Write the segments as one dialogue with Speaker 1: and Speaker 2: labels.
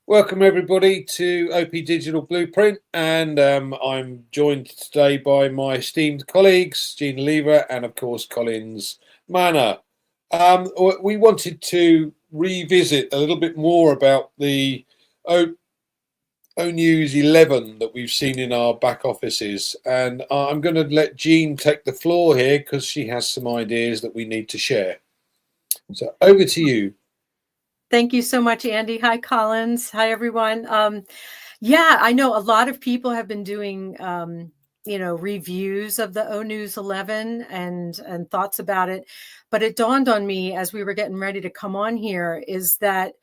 Speaker 1: Welcome everybody to OP Digital Blueprint, and I'm joined today by my esteemed colleagues Jeanne Lever and of course Collins Manor. We wanted to revisit a little bit more about the O News 11 that we've seen in our back offices, and I'm going to let Jeanne take the floor here because she has some ideas that we need to share. So over to you.
Speaker 2: Thank you so much, Andy. Hi, Collins. Hi, everyone. Yeah, I know a lot of people have been doing, reviews of the O News 11 and thoughts about it. But it dawned on me as we were getting ready to come on here is that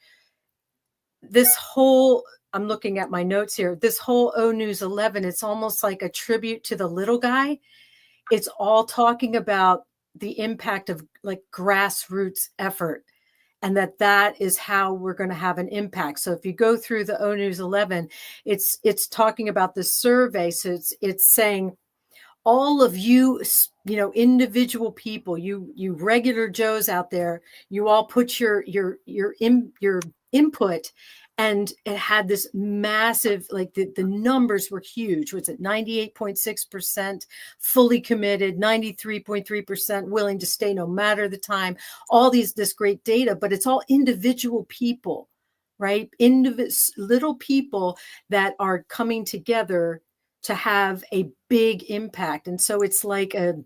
Speaker 2: this whole, I'm looking at my notes here, this whole O News 11, it's almost like a tribute to the little guy. It's all talking about the impact of like grassroots effort, and that is how we're going to have an impact. So if you go through the O News 11, it's talking about the survey. So it's saying all of you, individual people, you regular Joes out there, you all put your input. And it had this massive, like the numbers were huge. Was it 98.6% fully committed, 93.3% willing to stay no matter the time, all this great data, but it's all individual people, right? Little people that are coming together to have a big impact. And so it's like an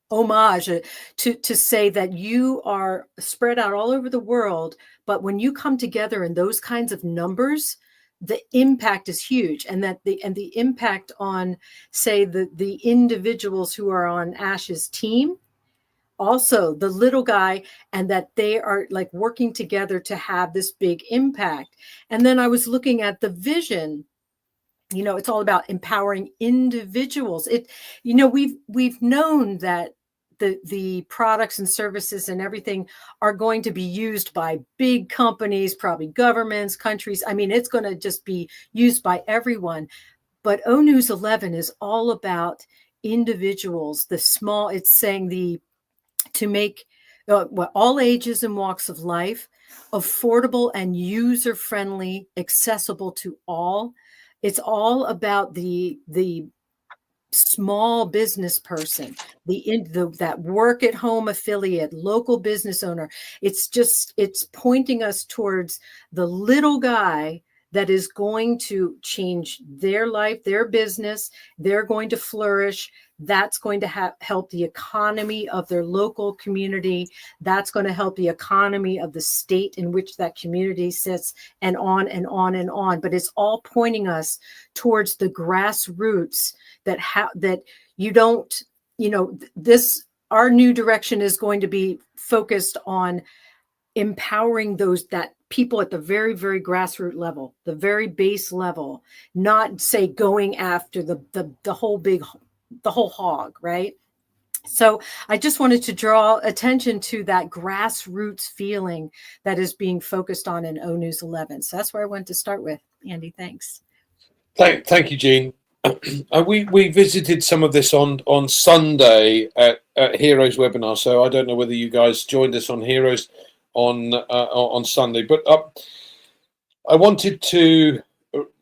Speaker 2: homage to say that you are spread out all over the world, but when you come together in those kinds of numbers, the impact is huge. And that the impact on, say, the individuals who are on Ash's team, also the little guy, and that they are like working together to have this big impact. And then I was looking at the vision. It's all about empowering individuals. We've known that the products and services and everything are going to be used by big companies, probably governments, countries. I mean, it's going to just be used by everyone. But O News 11 is all about individuals, it's saying to make all ages and walks of life affordable and user-friendly, accessible to all. It's all about the small business person, that work at home affiliate, local business owner. It's pointing us towards the little guy that is going to change their life, their business. They're going to flourish. That's going to help the economy of their local community. That's going to help the economy of the state in which that community sits, and on and on and on. But it's all pointing us towards the grassroots that you don't, our new direction is going to be focused on empowering that people at the very, very grassroots level, the very base level, not say going after the whole hog, right? So I just wanted to draw attention to that grassroots feeling that is being focused on in O News 11. So that's where I wanted to start with. Andy, thanks.
Speaker 1: Thank you, Jeanne. We visited some of this on Sunday at Heroes webinar, so I don't know whether you guys joined us on Heroes on Sunday, but I wanted to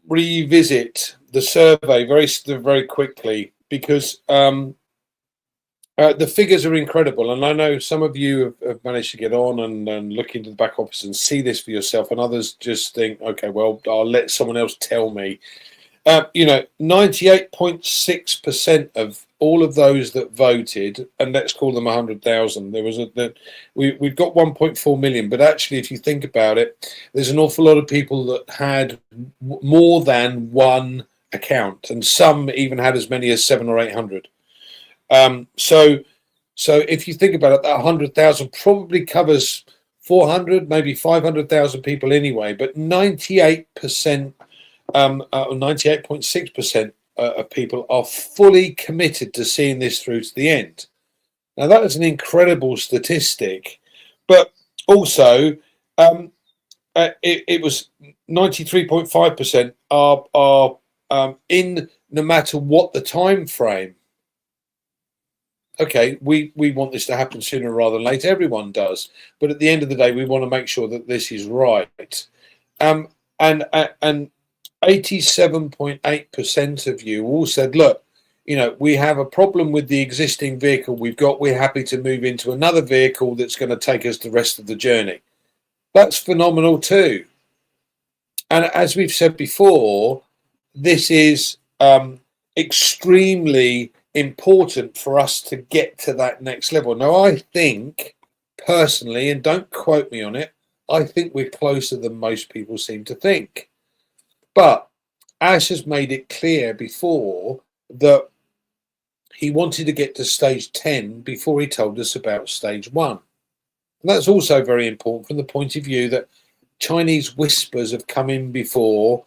Speaker 1: revisit the survey very quickly because the figures are incredible, and I know some of you have managed to get on and look into the back office and see this for yourself, and others just think, okay, well, I'll let someone else tell me. 98.6% of all of those that voted, and let's call them 100,000. We've got 1.4 million, but actually, if you think about it, there's an awful lot of people that had more than one account, and some even had as many as 700 or 800. So if you think about it, that 100,000 probably covers 400, maybe 500,000 people anyway, but 98%. 98.6% of people are fully committed to seeing this through to the end. Now that is an incredible statistic, but also it was 93.5% are in no matter what the time frame. okay, we want this to happen sooner rather than later. Everyone does, but at the end of the day, we want to make sure that this is right. And 87.8% of you all said, look, you know, we have a problem with the existing vehicle we've got. We're happy to move into another vehicle that's going to take us the rest of the journey. That's phenomenal too. And as we've said before, this is extremely important for us to get to that next level. Now, I think personally, and don't quote me on it, I think we're closer than most people seem to think. But Ash has made it clear before that he wanted to get to stage 10 before he told us about stage 1. And that's also very important from the point of view that Chinese whispers have come in before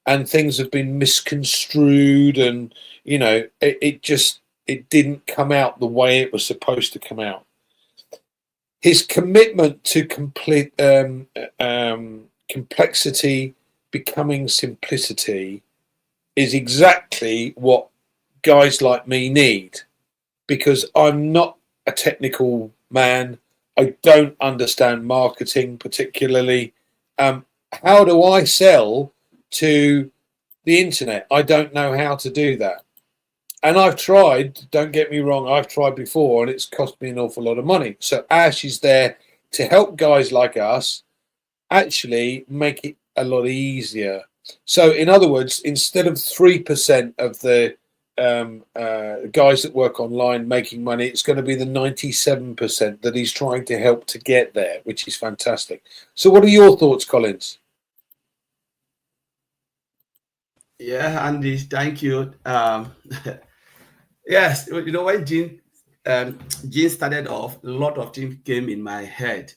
Speaker 1: and things have been misconstrued, and you know, it didn't come out the way it was supposed to come out. His commitment to complexity becoming simplicity is exactly what guys like me need, because I'm not a technical man. I don't understand marketing particularly. How do I sell to the internet? I don't know how to do that. And I've tried, don't get me wrong, I've tried before and it's cost me an awful lot of money. So Ash is there to help guys like us actually make it a lot easier. So in other words, instead of 3% of the guys that work online making money, it's going to be the 97% that he's trying to help to get there, which is fantastic. So what are your thoughts, Collins?
Speaker 3: Yeah, Andy, thank you. Yes, you know, when Jean started off, a lot of things came in my head,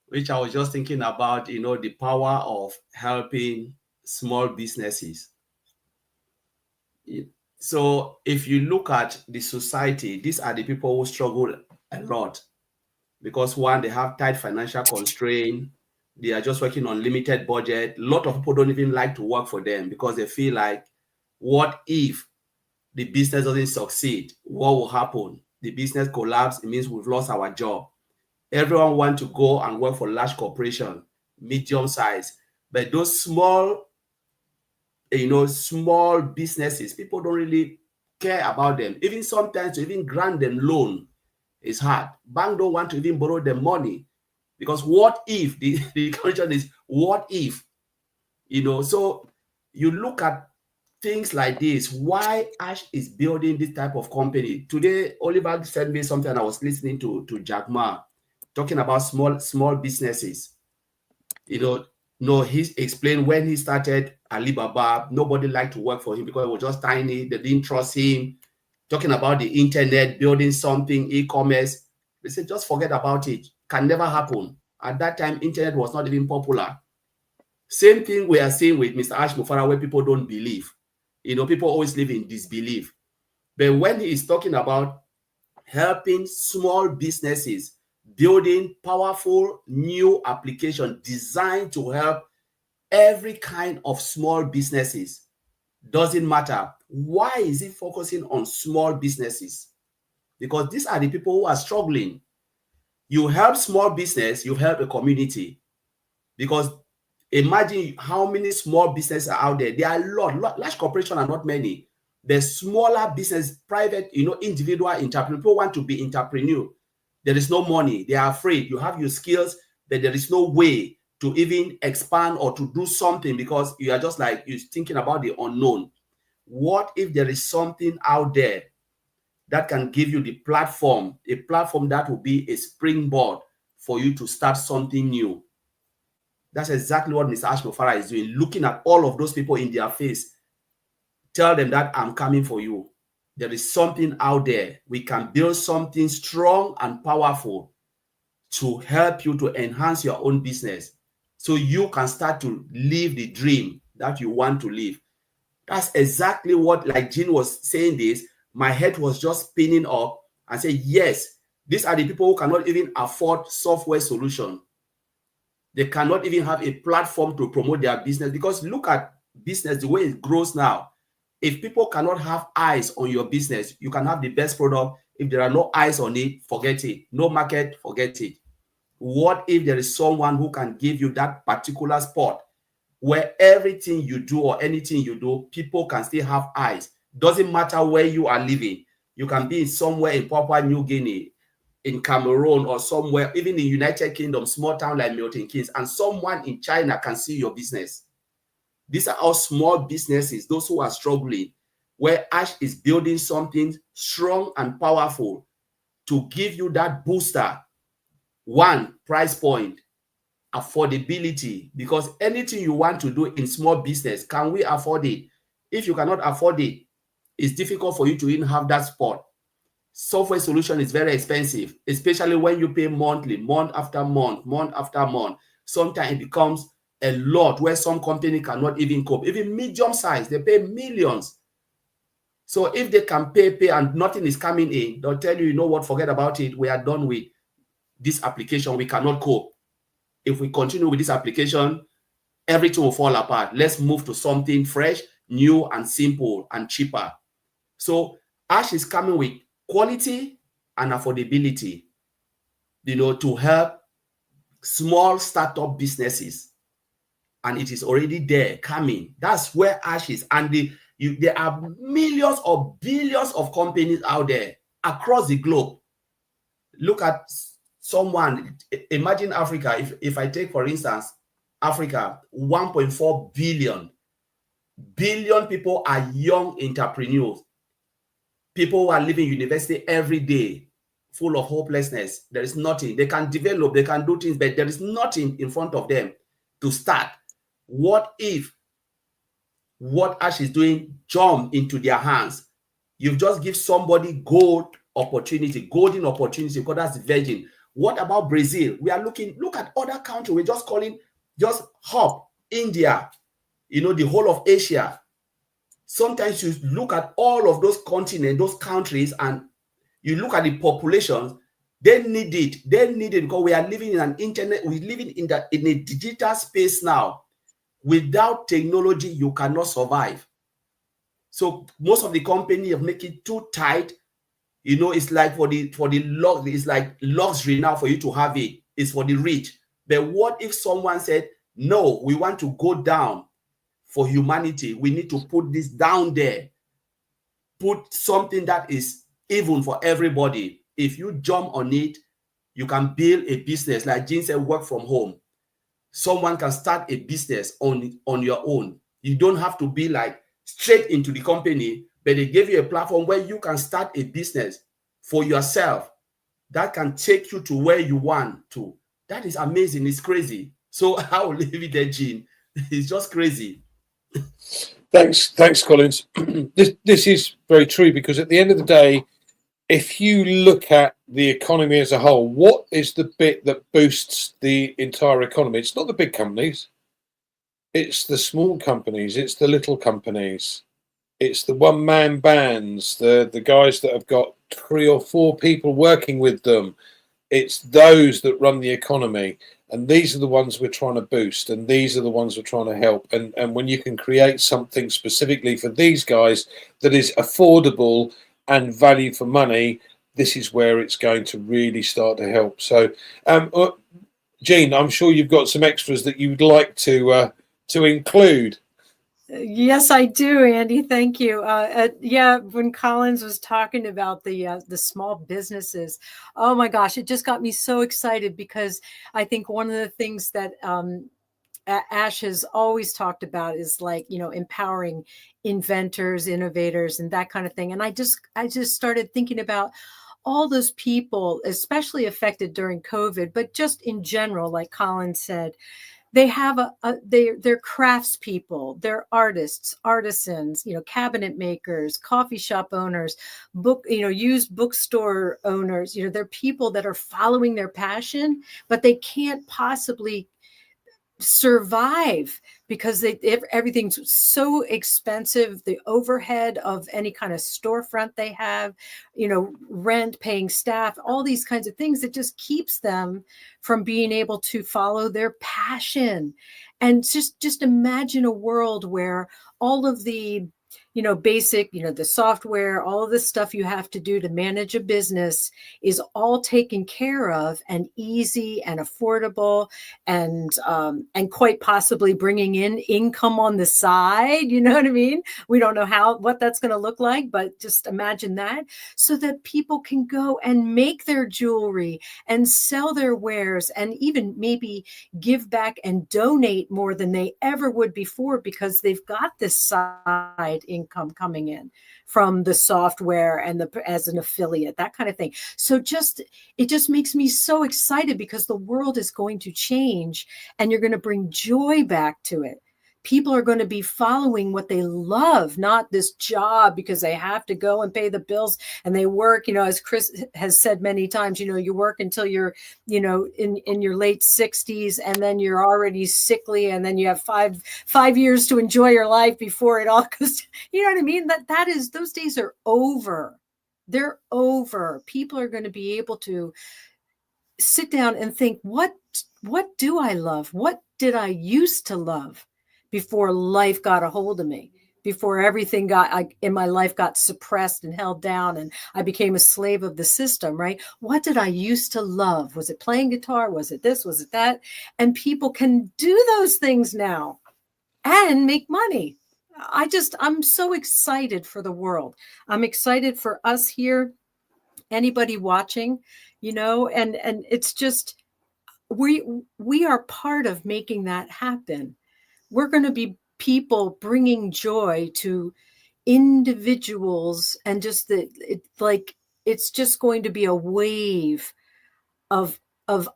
Speaker 3: which I was just thinking about, you know, the power of helping small businesses. So if you look at the society, these are the people who struggle a lot because one, they have tight financial constraint. They are just working on limited budget. A lot of people don't even like to work for them because they feel like, what if the business doesn't succeed? What will happen? The business collapse, it means we've lost our job. Everyone wants to go and work for large corporation, medium size, but those small, you know, small businesses, people don't really care about them. Even sometimes to even grant them loan is hard. Bank don't want to even borrow them money because what if the condition is what if, you know? So you look at things like this, why Ash is building this type of company. Today, Oliver sent me something. I was listening to Jack Ma talking about small businesses. You know, no, he explained when he started Alibaba, nobody liked to work for him because it was just tiny. They didn't trust him. Talking about the internet, building something, e-commerce. They said, just forget about it. Can never happen. At that time, internet was not even popular. Same thing we are seeing with Mr. Ash Mufara, where people don't believe. You know, people always live in disbelief. But when he is talking about helping small businesses, building powerful new application designed to help every kind of small businesses, doesn't matter. Why is he focusing on small businesses? Because these are the people who are struggling. You help small business, you help a community. Because imagine how many small businesses are out there. There are a lot. Large corporations are not many. The smaller business, private, you know, individual entrepreneur, people want to be entrepreneur. There is no money. They are afraid. You have your skills, but there is no way to even expand or to do something because you are just like, you're thinking about the unknown. What if there is something out there that can give you the platform, a platform that will be a springboard for you to start something new? That's exactly what Mr. Ash Mufara is doing, looking at all of those people in their face. Tell them that I'm coming for you. There is something out there. We can build something strong and powerful to help you to enhance your own business so you can start to live the dream that you want to live. That's exactly what, like Jean was saying this, my head was just spinning up and say, yes, these are the people who cannot even afford software solution. They cannot even have a platform to promote their business because look at business, the way it grows now. If people cannot have eyes on your business, you can have the best product, If there are no eyes on it, forget it. No market, forget it. What if there is someone who can give you that particular spot where everything you do or anything you do, people can still have eyes? Doesn't matter where you are living. You can be somewhere in Papua New Guinea, in Cameroon, or somewhere, even in United Kingdom, small town like Milton Keynes, and someone in China can see your business. These are all small businesses, those who are struggling, where Ash is building something strong and powerful to give you that booster. One, price point, affordability, because anything you want to do in small business, can we afford it? If you cannot afford it, it's difficult for you to even have that spot. Software solution is very expensive, especially when you pay monthly, month after month, month after month. Sometimes it becomes a lot where some company cannot even cope. Even medium size, they pay millions. So if they can pay and nothing is coming in, they'll tell you, you know what, forget about it. We are done with this application. We cannot cope. If we continue with this application, everything will fall apart. Let's move to something fresh, new, and simple and cheaper. So Ash is coming with quality and affordability, to help small startup businesses. And it is already there coming. That's where Ash is. And there are millions or billions of companies out there across the globe. Look at someone, imagine Africa. If I take, for instance, Africa, 1.4 billion people are young entrepreneurs. People who are leaving university every day full of hopelessness. There is nothing. They can develop, they can do things, but there is nothing in front of them to start. What if what Ash is doing jump into their hands? You've just give somebody golden opportunity, because that's the virgin. What about Brazil? We are look at other countries. We're just calling, just hub, India, the whole of Asia. Sometimes you look at all of those continents, those countries, and you look at the populations. They need it. Because we are living in an internet. We're living in a digital space now. Without technology, you cannot survive. So most of the companies have make it too tight. It's like it's like luxury now for you to have it. It's for the rich. But what if someone said, no, we want to go down for humanity. We need to put this down there. Put something that is even for everybody. If you jump on it, you can build a business. Like Jean said, work from home. Someone can start a business on your own. You don't have to be like straight into the company, but they give you a platform where you can start a business for yourself that can take you to where you want to. That is amazing. It's crazy. So I will leave it there, Jean. It's just crazy.
Speaker 1: Thanks, Collins. This is very true, because at the end of the day, if you look at the economy as a whole, what is the bit that boosts the entire economy? It's not the big companies. It's the small companies. It's the little companies. It's the one-man bands, the guys that have got 3 or 4 people working with them. It's those that run the economy. And these are the ones we're trying to boost. And these are the ones we're trying to help. And when you can create something specifically for these guys that is affordable and value for money, this is where it's going to really start to help. So, Jean, I'm sure you've got some extras that you'd like to include.
Speaker 2: Yes, I do, Andy. Thank you. Yeah, when Collins was talking about the small businesses, oh my gosh, it just got me so excited, because I think one of the things that Ash has always talked about is like, empowering inventors, innovators, and that kind of thing. And I just started thinking about all those people, especially affected during COVID, but just in general, like Colin said, they have they're craftspeople, they're artists, artisans, cabinet makers, coffee shop owners, used bookstore owners. They're people that are following their passion, but they can't possibly survive because everything's so expensive. The overhead of any kind of storefront they have, rent, paying staff, all these kinds of things that just keeps them from being able to follow their passion. And just imagine a world where all of the basic, the software, all of the stuff you have to do to manage a business is all taken care of and easy and affordable, and quite possibly bringing in income on the side. You know what I mean? We don't know what that's going to look like, but just imagine that, so that people can go and make their jewelry and sell their wares and even maybe give back and donate more than they ever would before, because they've got this side income coming in from the software and as an affiliate, that kind of thing. So it just makes me so excited, because the world is going to change and you're going to bring joy back to it. People are going to be following what they love, not this job because they have to go and pay the bills, and they work, as Chris has said many times, you work until you're, in your late 60s, and then you're already sickly, and then you have five years to enjoy your life before it all goes, you know what I mean? Those days are over. They're over. People are going to be able to sit down and think, what do I love? What did I used to love before life got a hold of me, before everything in my life got suppressed and held down and I became a slave of the system, right? What did I used to love? Was it playing guitar? Was it this? Was it that? And people can do those things now and make money. I'm so excited for the world. I'm excited for us here, anybody watching, and it's just, we are part of making that happen. We're going to be people bringing joy to individuals, and just it's just going to be a wave of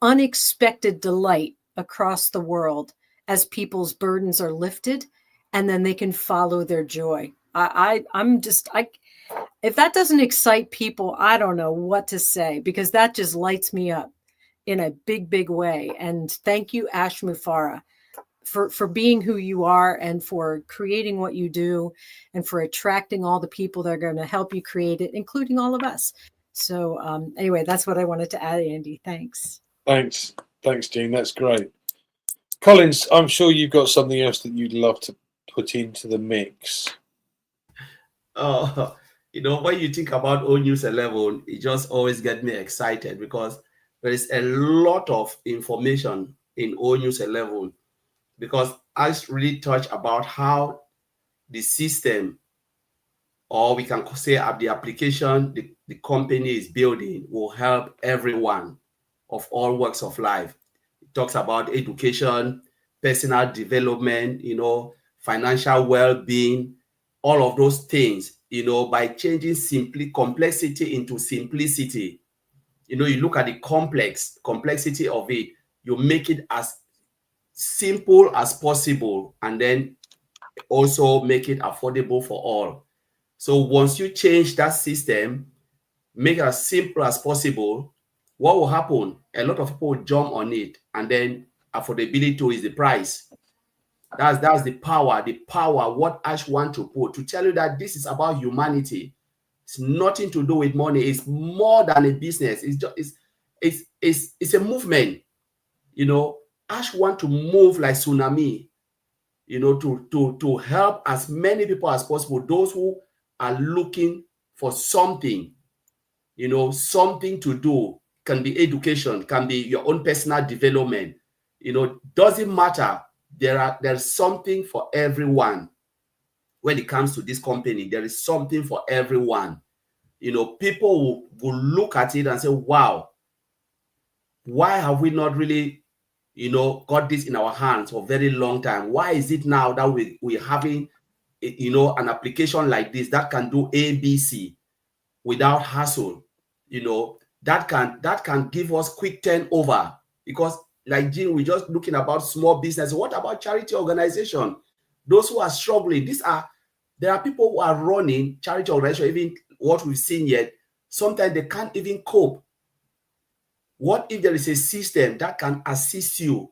Speaker 2: unexpected delight across the world as people's burdens are lifted, and then they can follow their joy. If that doesn't excite people, I don't know what to say, because that just lights me up in a big, big way. And thank you, Ash Mufareh, for being who you are, and for creating what you do, and for attracting all the people that are going to help you create it, including all of us. So anyway, that's what I wanted to add, Andy. Thanks.
Speaker 1: Thanks, Jean. That's great. Collins, I'm sure you've got something else that you'd love to put into the mix.
Speaker 3: When you think about O News 11, it just always gets me excited, because there is a lot of information in O News 11, because I really touch about how the system, or we can say the application the company is building, will help everyone of all walks of life. It talks about education, personal development, financial well-being, all of those things, by changing complexity into simplicity. You look at the complexity of it, you make it as simple as possible, and then also make it affordable for all. So once you change that system, make it as simple as possible, what will happen? A lot of people will jump on it, and then affordability is the price. That's the power, what Ash want to put, to tell you that this is about humanity. It's nothing to do with money. It's more than a business. It's a movement. Ash want to move like tsunami, to help as many people as possible, those who are looking for something, something to do. Can be education, can be your own personal development. Doesn't matter. There's something for everyone. When it comes to this company, there is something for everyone. People will look at it and say, wow, why have we not really, got this in our hands for a very long time? Why is it now that we're having, an application like this that can do ABC without hassle? That can give us quick turnover, because like Jean, we're just looking about small business. What about charity organization? Those who are struggling, there are people who are running charity organization, even what we've seen yet, sometimes they can't even cope. What if there is a system that can assist you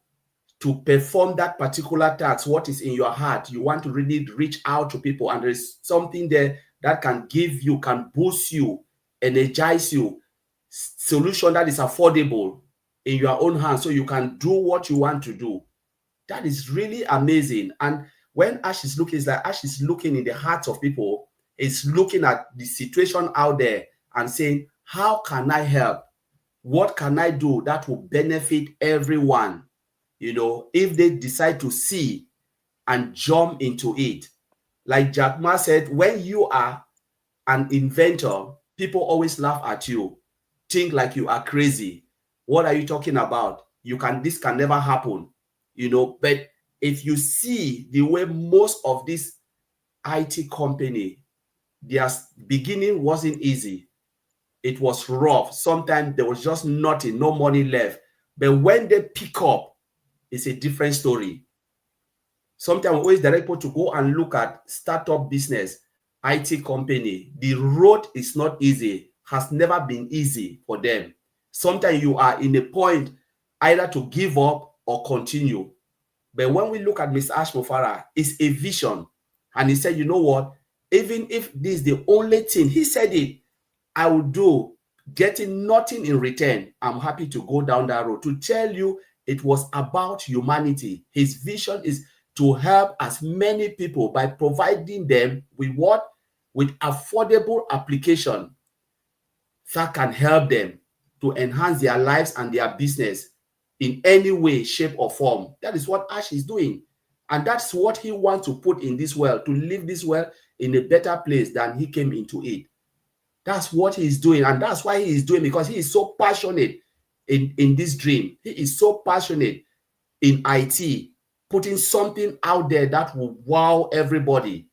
Speaker 3: to perform that particular task? What is in your heart? You want to really reach out to people, and there is something there that can boost you, energize you, solution that is affordable in your own hands, so you can do what you want to do. That is really amazing. And When Ash is looking, it's like Ash is looking in the hearts of people. It's looking at the situation out there and saying, how can I help? What can I do that will benefit everyone? You know, if they decide to see and jump into it. Like Jack Ma said, when you are an inventor, people always laugh at you, think like you are crazy. What are you talking about? This can never happen, you know. But if you see the way most of this IT company, their beginning wasn't easy. It was rough. Sometimes there was just nothing, no money left. But when they pick up, it's a different story. Sometimes we always direct people to go and look at startup business, IT company. The road is not easy, has never been easy for them. Sometimes you are in a point either to give up or continue. But when we look at Mr. Ash Mufara, it's a vision. And he said, you know what? Even if this is the only thing, he said it, I will do, getting nothing in return, I'm happy to go down that road. To tell you, it was about humanity. His vision is to help as many people by providing them with what? With affordable application that can help them to enhance their lives and their business in any way, shape, or form. That is what Ash is doing. And that's what he wants to put in this world, to leave this world in a better place than he came into it. That's what he's doing. And that's why he is doing, because he is so passionate in this dream. He is so passionate in IT, putting something out there that will wow everybody,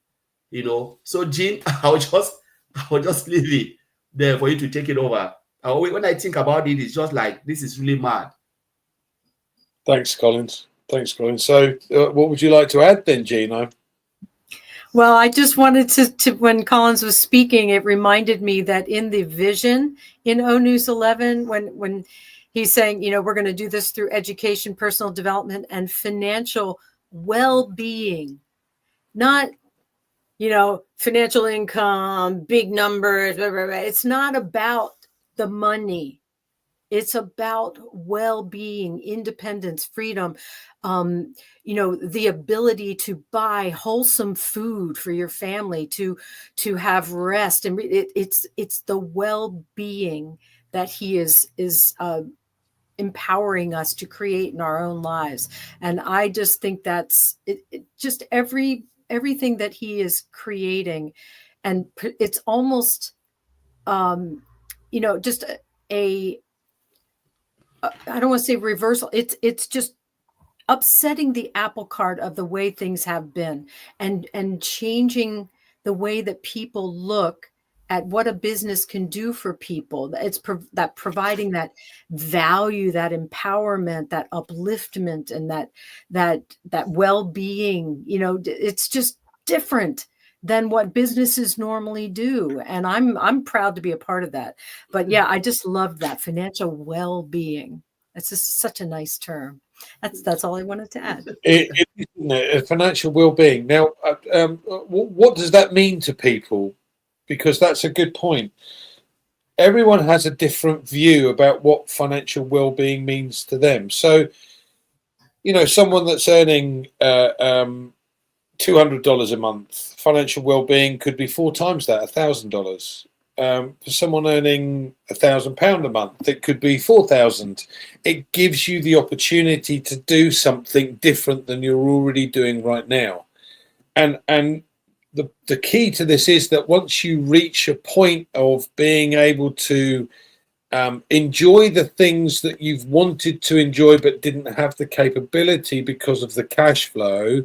Speaker 3: you know. So Jean, I'll just leave it there for you to take it over. When I think about it, it's just like, this is really mad.
Speaker 1: Thanks, Collins. So what would you like to add then, Gino?
Speaker 2: Well, I just wanted to when Collins was speaking, it reminded me that in the vision in O News 11, when he's saying, you know, we're going to do this through education, personal development, and financial well-being, not, you know, financial income, big numbers, blah, blah, blah. It's not about the money. It's about well-being, independence, freedom, you know, the ability to buy wholesome food for your family, to have rest, and it's the well-being that he is empowering us to create in our own lives. And I just think that's just everything that he is creating, and it's almost, you know, just I don't want to say reversal. It's just upsetting the apple cart of the way things have been, and changing the way that people look at what a business can do for people. It's that providing that value, that empowerment, that upliftment, and that well-being. You know, it's just different than what businesses normally do, and I'm proud to be a part of that. But yeah, I just love that financial well-being. It's just such a nice term. That's all I wanted to add.
Speaker 1: Financial well-being. Now, what does that mean to people? Because that's a good point. Everyone has a different view about what financial well-being means to them. So, you know, someone that's earning $200 a month, financial well-being could be 4 times that, $1,000. For someone earning £1,000 a month, it could be 4,000. It gives you the opportunity to do something different than you're already doing right now. And the key to this is that once you reach a point of being able to enjoy the things that you've wanted to enjoy but didn't have the capability because of the cash flow,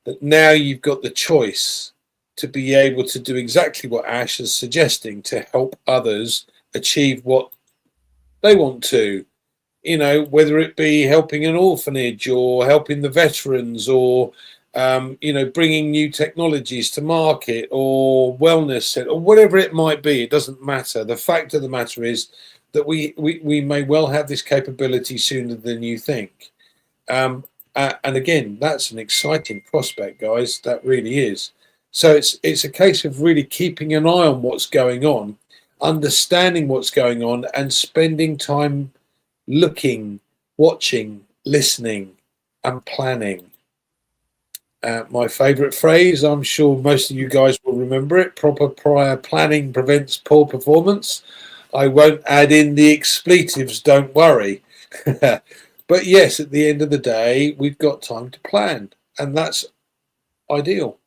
Speaker 1: that now you've got the choice to be able to do exactly what Ash is suggesting, to help others achieve what they want to, you know, whether it be helping an orphanage or helping the veterans, or you know, bringing new technologies to market, or wellness, or whatever it might be. It doesn't matter. The fact of the matter is that we may well have this capability sooner than you think. And again, that's an exciting prospect, guys. That really is. So it's a case of really keeping an eye on what's going on, understanding what's going on, and spending time looking, watching, listening, and planning. My favourite phrase, I'm sure most of you guys will remember it: proper prior planning prevents poor performance. I won't add in the expletives, don't worry. But yes, at the end of the day, we've got time to plan, and that's ideal.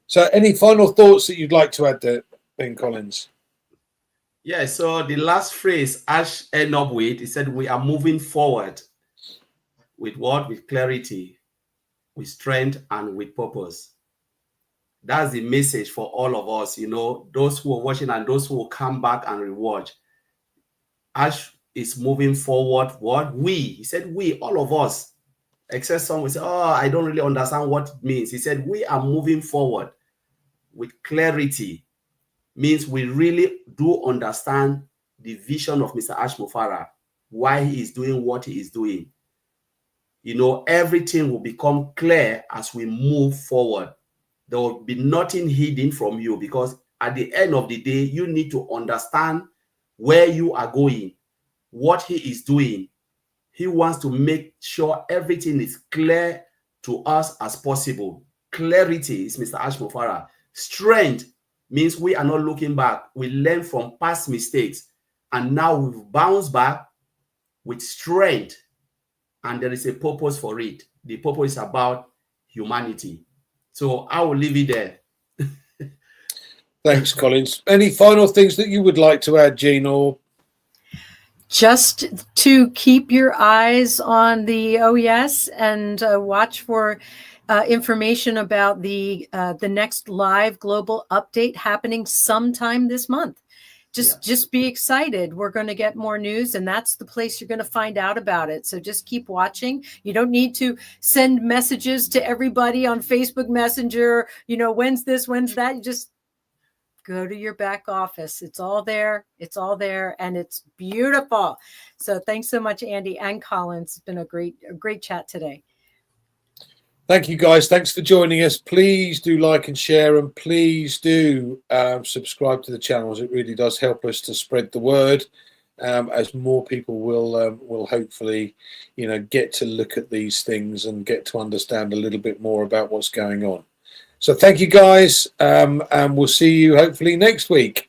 Speaker 1: So any final thoughts that you'd like to add there, Ben Collins?
Speaker 3: Yeah, so the last phrase Ash ended up with, he said, we are moving forward with what? With clarity, with strength, and with purpose. That's the message for all of us, those who are watching and those who will come back and rewatch. Ash is moving forward. What? He said we, all of us, except some will say, oh, I don't really understand what it means. He said we are moving forward with clarity. Means we really do understand the vision of Mr. Ash Mufara, why he is doing what he is doing. Everything will become clear as we move forward. There will be nothing hidden from you, because at the end of the day, you need to understand where you are going, what he is doing. He wants to make sure everything is clear to us as possible. Clarity is Mr. Ash Mufara. Strength means we are not looking back. We learn from past mistakes, and now we've bounced back with strength, and there is a purpose for it. The purpose is about humanity. So I will leave it there.
Speaker 1: Thanks, Collins. Any final things that you would like to add, Jean, or?
Speaker 2: Just to keep your eyes on the OES and watch for information about the next live global update happening sometime this month. Just be excited. We're going to get more news, and that's the place you're going to find out about it. So just keep watching. You don't need to send messages to everybody on Facebook Messenger, when's this, when's that. You just go to your back office. It's all there. It's all there, and it's beautiful. So thanks so much, Andy and Collins. It's been a great chat today.
Speaker 1: Thank you, guys. Thanks for joining us. Please do like and share, and please do subscribe to the channels. It really does help us to spread the word, as more people will hopefully, get to look at these things and get to understand a little bit more about what's going on. So thank you, guys, and we'll see you hopefully next week.